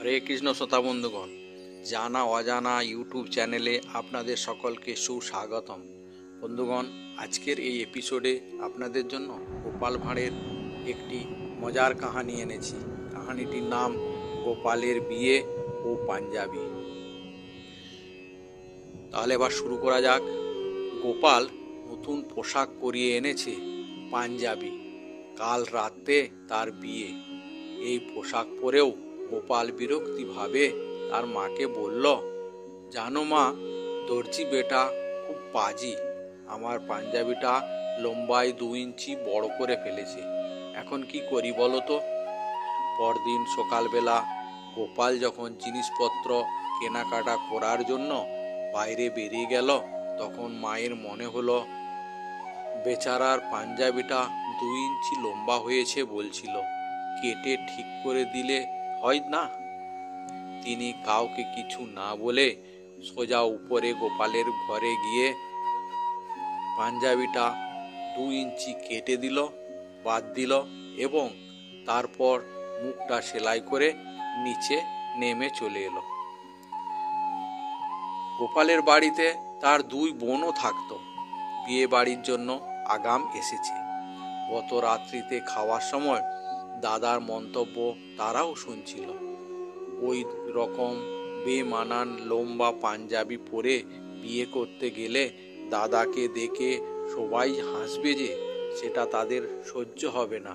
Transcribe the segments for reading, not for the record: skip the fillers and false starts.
হরে কৃষ্ণ শ্রোতা বন্ধুগণ, জানা অজানা ইউটিউব চ্যানেলে আপনাদের সকলকে সুস্বাগতম। বন্ধুগণ, আজকের এই এপিসোডে আপনাদের জন্য গোপাল ভাঁড়ের একটি মজার কাহানি এনেছি। কাহানিটির নাম গোপালের বিয়ে ও পাঞ্জাবি। তাহলে এবার শুরু করা যাক। গোপাল নতুন পোশাক পরিয়ে এনেছে, পাঞ্জাবি। কাল রাতে তার বিয়ে। এই পোশাক পরেও গোপাল বিরক্তিভাবে তার মাকে বলল, জানো মা, দর্জি বেটা খুব পাজি। আমার পাঞ্জাবিটা লম্বায় 2 ইঞ্চি বড় করে ফেলেছে। এখন কি করি বলো তো? পরদিন সকালবেলা গোপাল যখন জিনিসপত্র কেনাকাটা করার জন্য বাইরে বেরিয়ে গেল, তখন মায়ের মনে হলো বেচারার পাঞ্জাবিটা 2 ইঞ্চি লম্বা হয়েছে বলছিল, কেটে ঠিক করে দিলে হয় না? তিনি কাউকে কিছু না বলে সোজা উপরে গোপালের ঘরে গিয়ে পাঞ্জাবিটা 2 ইঞ্চি কেটে বাদ দিল এবং তারপর মুখটা সেলাই করে নিচে নেমে চলে এলো। গোপালের বাড়িতে তার 2 বোনও থাকতো। বিয়ে বাড়ির জন্য আগাম এসেছে। গত রাত্রিতে খাওয়ার সময় দাদার মন্তব্য তারাও শুনছিল। ওই রকম বেমানান লম্বা পাঞ্জাবি পরে বিয়ে করতে গেলে দাদাকে দেখে সবাই হাসবে যে, সেটা তাদের সহ্য হবে না।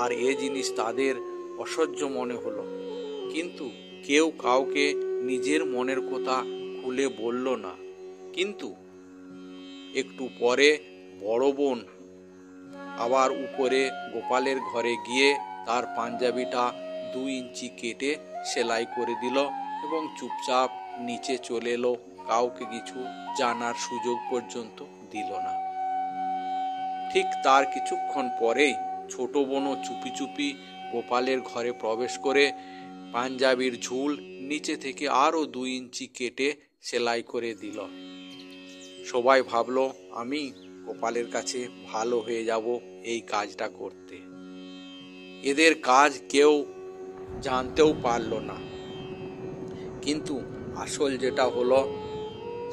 আর এ জিনিস তাদের অসহ্য মনে হলো। কিন্তু কেউ কাউকে নিজের মনের কথা খুলে বলল না। কিন্তু একটু পরে বড় বোন আবার উপরে গোপালের ঘরে গিয়ে তার পাঞ্জাবিটা 2 ইঞ্চি কেটে সেলাই করে দিল এবং চুপচাপ নিচে চলে এলো। কাউকে কিছু জানার সুযোগ পর্যন্ত দিল না। ঠিক তার কিছুক্ষণ পরেই ছোট বোনও চুপি চুপি গোপালের ঘরে প্রবেশ করে পাঞ্জাবির ঝুল নিচে থেকে আরো 2 ইঞ্চি কেটে সেলাই করে দিল। সবাই ভাবলো আমি গোপালের কাছে ভালো হয়ে যাব এই কাজটা করতে। এদের কাজ কেউ জানতেও পারল না। কিন্তু আসল যেটা হলো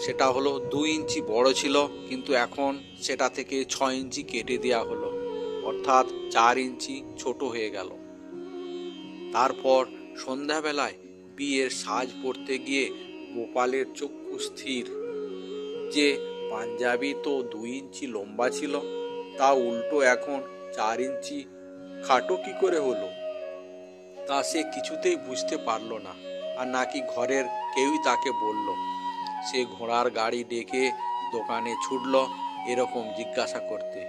সেটা হলো 2 ইঞ্চি বড় ছিল, কিন্তু এখন সেটা থেকে 6 ইঞ্চি কেটে দেওয়া হলো, অর্থাৎ 4 ইঞ্চি ছোট হয়ে গেল। তারপর সন্ধ্যাবেলায় বিয়ের সাজ পরতে গিয়ে গোপালের চক্ষু স্থির যে পাঞ্জাবি তো 2 ইঞ্চি লম্বা ছিল, তা উল্টো এখন 4 ইঞ্চি খাটো কি করে হলো? তা সে কিছুতেই বুঝতে পারল না। আর নাকি ঘরের কেউই তাকে বলল। সে ঘোড়ার গাড়ি ডেকে দোকানে ছুটল এরকম জিজ্ঞাসা করতে।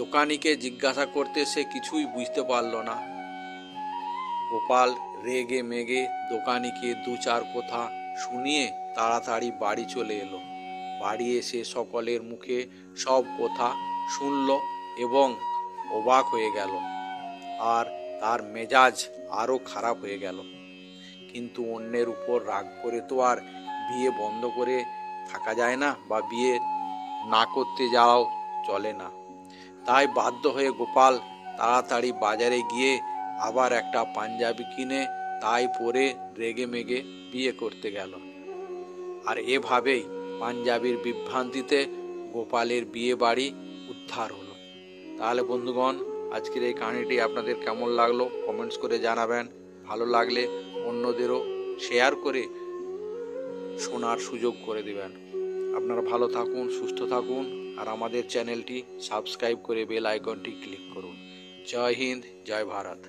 দোকানিকে জিজ্ঞাসা করতে সে কিছুই বুঝতে পারল না। গোপাল রেগে মেগে দোকানিকে 2-4 কথা শুনিয়ে তাড়াতাড়ি বাড়ি চলে এলো। বাড়ি এসে সকলের মুখে সব কথা শুনল এবং অবাক হয়ে গেল। আর তার মেজাজ আরো খারাপ হয়ে গেল। কিন্তু অন্যের উপর রাগ করে তো আর বিয়ে বন্ধ করে থাকা যায় না, বা বিয়ে না করতে যাওয়াও চলে না। তাই বাধ্য হয়ে গোপাল তাড়াতাড়ি বাজারে গিয়ে আবার একটা পাঞ্জাবি কিনে তাই পরে রেগে মেগে বিয়ে করতে গেল। আর এভাবেই পাঞ্জাবির বিভ্রান্তিতে গোপালের বিয়ে বাড়ি উদ্ধার হলো। তাহলে বন্ধুগণ, আজকের এই কাহিনীটি আপনাদের কেমন লাগলো কমেন্টস করে জানাবেন। ভালো লাগলে অন্যদেরও শেয়ার করে শোনার সুযোগ করে দিবেন। আপনারা ভালো থাকুন, সুস্থ থাকুন, আর আমাদের চ্যানেলটি সাবস্ক্রাইব করে বেল আইকনটি ক্লিক করুন। জয় হিন্দ, জয় ভারত।